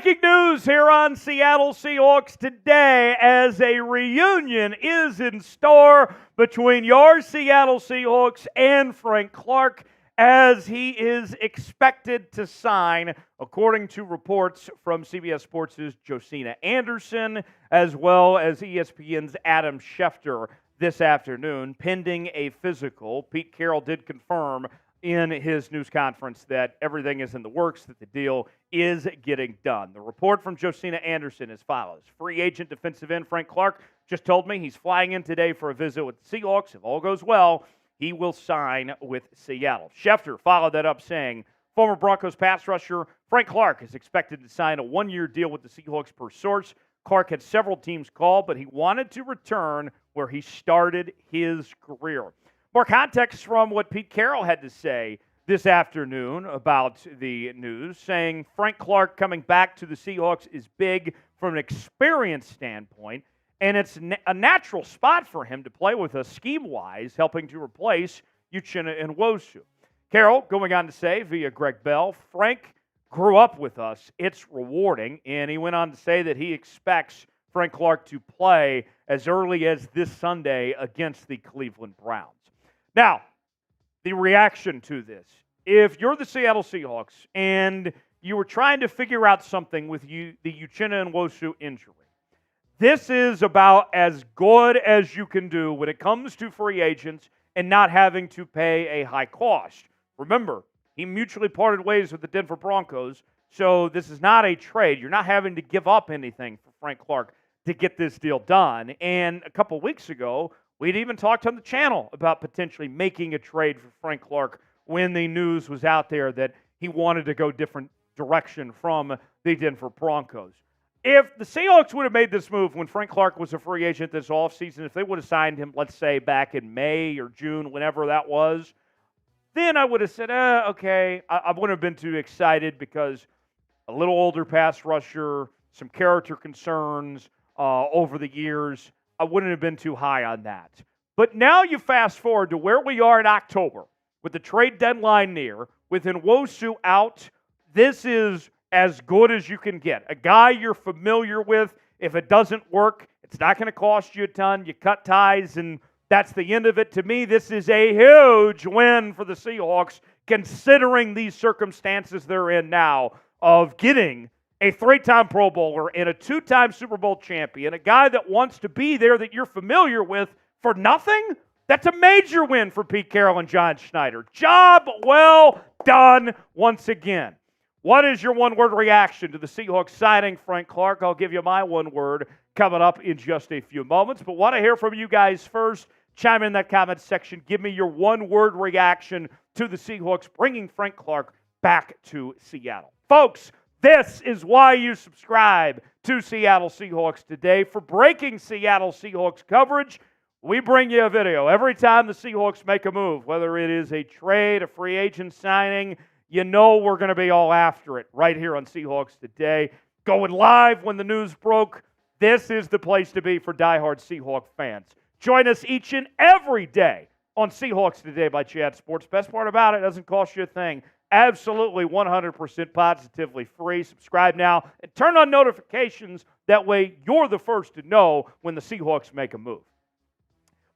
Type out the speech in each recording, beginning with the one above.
Breaking news here on Seattle Seahawks Today as a reunion is in store between your Seattle Seahawks and Frank Clark as he is expected to sign, according to reports from CBS Sports' Josina Anderson, as well as ESPN's Adam Schefter this afternoon, pending a physical. Pete Carroll did confirm in his news conference that everything is in the works, that the deal is getting done. The report from Josina Anderson as follows. Free agent defensive end Frank Clark just told me he's flying in today for a visit with the Seahawks. If all goes well, he will sign with Seattle. Schefter followed that up saying, former Broncos pass rusher Frank Clark is expected to sign a one-year deal with the Seahawks per source. Clark had several teams call, but he wanted to return where he started his career. More context from what Pete Carroll had to say this afternoon about the news, saying Frank Clark coming back to the Seahawks is big from an experience standpoint, and it's a natural spot for him to play with us scheme-wise, helping to replace Uchenna Nwosu. Carroll going on to say via Greg Bell, Frank grew up with us. It's rewarding, and he went on to say that he expects Frank Clark to play as early as this Sunday against the Cleveland Browns. Now, the reaction to this. If you're the Seattle Seahawks and you were trying to figure out something with the Uchenna Nwosu injury, this is about as good as you can do when it comes to free agents and not having to pay a high cost. Remember, he mutually parted ways with the Denver Broncos, so this is not a trade. You're not having to give up anything for Frank Clark to get this deal done. And a couple weeks ago, we'd even talked on the channel about potentially making a trade for Frank Clark when the news was out there that he wanted to go different direction from the Denver Broncos. If the Seahawks would have made this move when Frank Clark was a free agent this offseason, if they would have signed him, let's say, back in May or June, whenever that was, then I would have said, okay, I wouldn't have been too excited because a little older pass rusher, some character concerns over the years, I wouldn't have been too high on that. But now you fast forward to where we are in October with the trade deadline near, with Nwosu out. This is as good as you can get. A guy you're familiar with. If it doesn't work, it's not going to cost you a ton. You cut ties, and that's the end of it. To me, this is a huge win for the Seahawks, considering these circumstances they're in now of getting a three-time Pro Bowler and a two-time Super Bowl champion, a guy that wants to be there that you're familiar with for nothing. That's a major win for Pete Carroll and John Schneider. Job well done once again. What is your one-word reaction to the Seahawks signing Frank Clark? I'll give you my one word coming up in just a few moments, but want to hear from you guys first. Chime in that comment section. Give me your one-word reaction to the Seahawks bringing Frank Clark back to Seattle. Folks, this is why you subscribe to Seattle Seahawks Today. For breaking Seattle Seahawks coverage, we bring you a video every time the Seahawks make a move, whether it is a trade, a free agent signing. You know we're going to be all after it right here on Seahawks Today. Going live when the news broke. This is the place to be for diehard Seahawk fans. Join us each and every day on Seahawks Today by Chad Sports. Best part about it, doesn't cost you a thing. Absolutely 100% positively free. Subscribe now and turn on notifications. That way you're the first to know when the Seahawks make a move.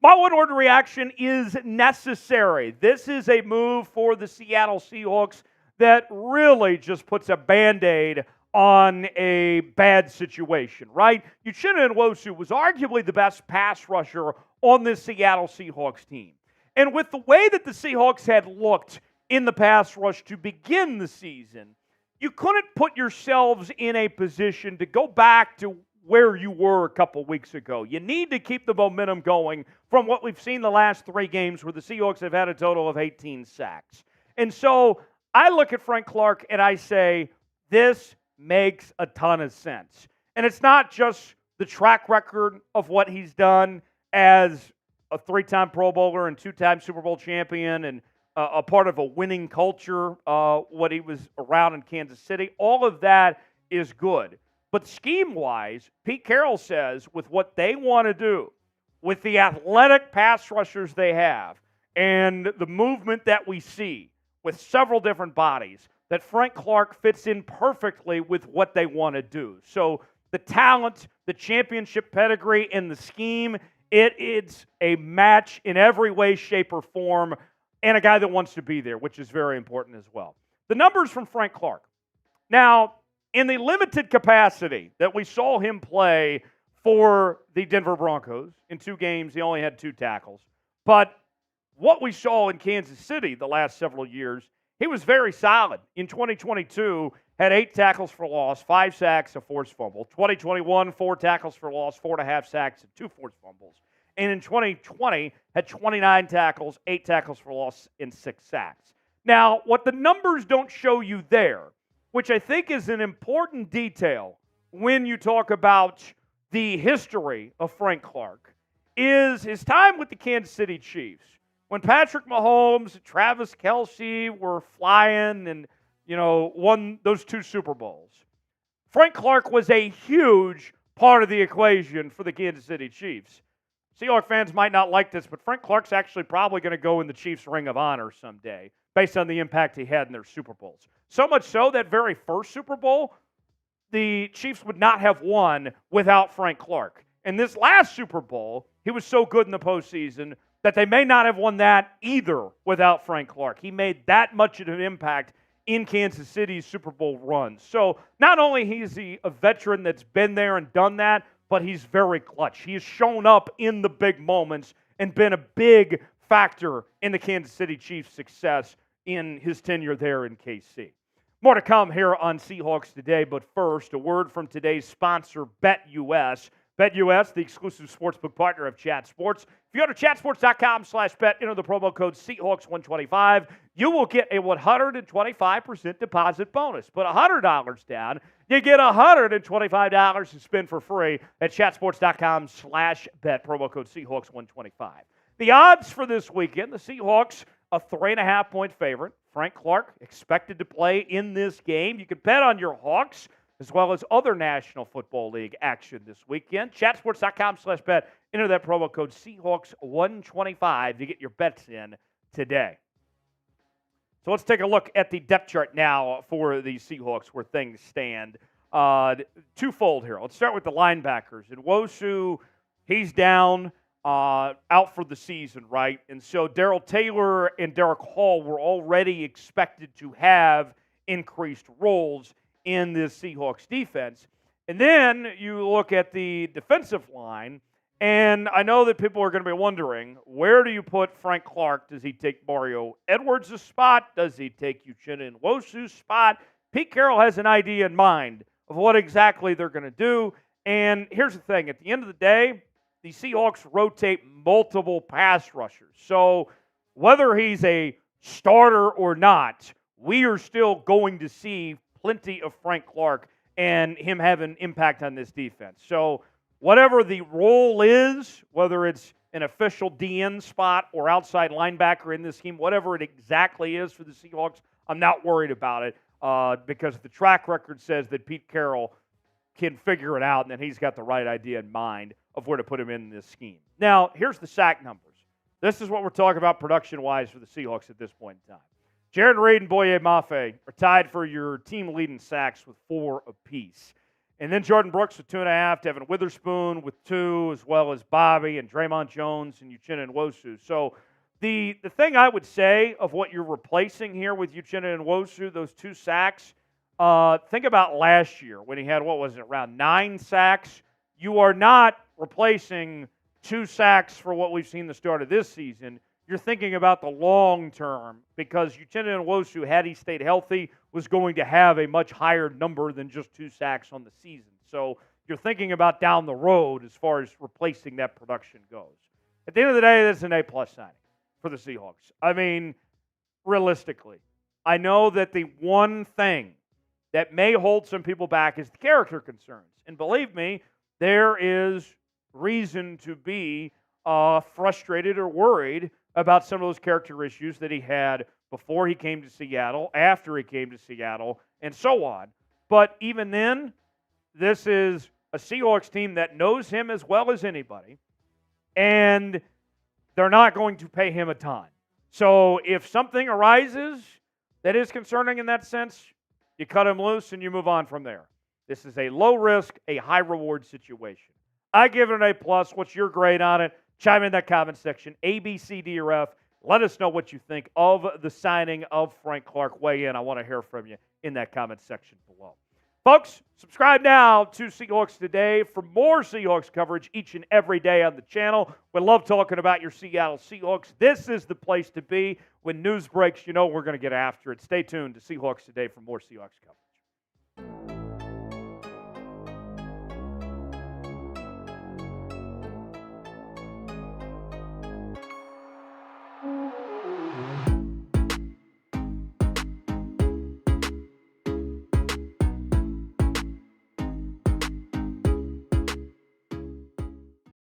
My one-word reaction is necessary. This is a move for the Seattle Seahawks that really just puts a Band-Aid on a bad situation, right? Uchenna Nwosu was arguably the best pass rusher on this Seattle Seahawks team. And with the way that the Seahawks had looked in the pass rush to begin the season, you couldn't put yourselves in a position to go back to where you were a couple weeks ago. You need to keep the momentum going from what we've seen the last three games where the Seahawks have had a total of 18 sacks. And so I look at Frank Clark and I say, this makes a ton of sense. And it's not just the track record of what he's done as a three-time Pro Bowler and two-time Super Bowl champion and a part of a winning culture, what he was around in Kansas City. All of that is good. But scheme-wise, Pete Carroll says with what they want to do, with the athletic pass rushers they have, and the movement that we see with several different bodies, that Frank Clark fits in perfectly with what they want to do. So the talent, the championship pedigree, and the scheme, it's a match in every way, shape, or form, and a guy that wants to be there, which is very important as well. The numbers from Frank Clark. Now, in the limited capacity that we saw him play for the Denver Broncos, in 2 games, he only had 2 tackles. But what we saw in Kansas City the last several years, he was very solid. In 2022, had 8 tackles for loss, 5 sacks, a forced fumble. 2021, 4 tackles for loss, 4.5 sacks, and 2 forced fumbles. And in 2020, had 29 tackles, 8 tackles for loss, and 6 sacks. Now, what the numbers don't show you there, which I think is an important detail when you talk about the history of Frank Clark, is his time with the Kansas City Chiefs. When Patrick Mahomes and Travis Kelce were flying and, won those 2 Super Bowls, Frank Clark was a huge part of the equation for the Kansas City Chiefs. Seahawks fans might not like this, but Frank Clark's actually probably going to go in the Chiefs' Ring of Honor someday based on the impact he had in their Super Bowls. So much so that very first Super Bowl, the Chiefs would not have won without Frank Clark. And this last Super Bowl, he was so good in the postseason that they may not have won that either without Frank Clark. He made that much of an impact in Kansas City's Super Bowl run. So not only is he a veteran that's been there and done that, but he's very clutch. He has shown up in the big moments and been a big factor in the Kansas City Chiefs' success in his tenure there in KC. More to come here on Seahawks Today, but first, a word from today's sponsor, BetUS. BetUS, the exclusive sportsbook partner of Chat Sports. If you go to chatsports.com/bet, enter the promo code Seahawks125, you will get a 125% deposit bonus. Put $100 down, you get $125 to spend for free at chatsports.com/bet, promo code Seahawks125. The odds for this weekend, the Seahawks, a 3.5-point favorite. Frank Clark expected to play in this game. You can bet on your Hawks as well as other National Football League action this weekend. Chatsports.com/bet. Enter that promo code Seahawks125 to get your bets in today. So let's take a look at the depth chart now for the Seahawks where things stand. Twofold here. Let's start with the linebackers. And Nwosu, he's down. Out for the season, right? And so Darrell Taylor and Derek Hall were already expected to have increased roles in this Seahawks defense. And then you look at the defensive line, and I know that people are going to be wondering, where do you put Frank Clark? Does he take Mario Edwards' spot? Does he take Uchenna Nwosu's spot? Pete Carroll has an idea in mind of what exactly they're going to do. And here's the thing. At the end of the day, the Seahawks rotate multiple pass rushers. So whether he's a starter or not, we are still going to see plenty of Frank Clark and him having impact on this defense. So whatever the role is, whether it's an official DN spot or outside linebacker in this scheme, whatever it exactly is for the Seahawks, I'm not worried about it because the track record says that Pete Carroll can figure it out, and then he's got the right idea in mind of where to put him in this scheme. Now, here's the sack numbers. This is what we're talking about production-wise for the Seahawks at this point in time. Jarran Reed and Boye Mafe are tied for your team-leading sacks with 4 apiece. And then Jordyn Brooks with 2.5, Devon Witherspoon with 2, as well as Boye and Dre'Mont Jones and Uchenna Nwosu. So the thing I would say of what you're replacing here with Uchenna Nwosu, those 2 sacks, think about last year when he had, around 9 sacks. You are not replacing 2 sacks for what we've seen the start of this season. You're thinking about the long term because Uchenna Nwosu, had he stayed healthy, was going to have a much higher number than just 2 sacks on the season. So you're thinking about down the road as far as replacing that production goes. At the end of the day, that's an A-plus signing for the Seahawks. I mean, realistically, I know that the one thing that may hold some people back is the character concerns. And believe me, there is reason to be frustrated or worried about some of those character issues that he had before he came to Seattle, after he came to Seattle, and so on. But even then, this is a Seahawks team that knows him as well as anybody, and they're not going to pay him a ton. So if something arises that is concerning in that sense. You cut him loose and you move on from there. This is a low risk, a high reward situation. I give it an A+. What's your grade on it? Chime in that comment section. A, B, C, D, or F. Let us know what you think of the signing of Frank Clark. Weigh in. I want to hear from you in that comment section below. Folks, subscribe now to Seahawks Today for more Seahawks coverage each and every day on the channel. We love talking about your Seattle Seahawks. This is the place to be. When news breaks, you know we're going to get after it. Stay tuned to Seahawks Today for more Seahawks coverage.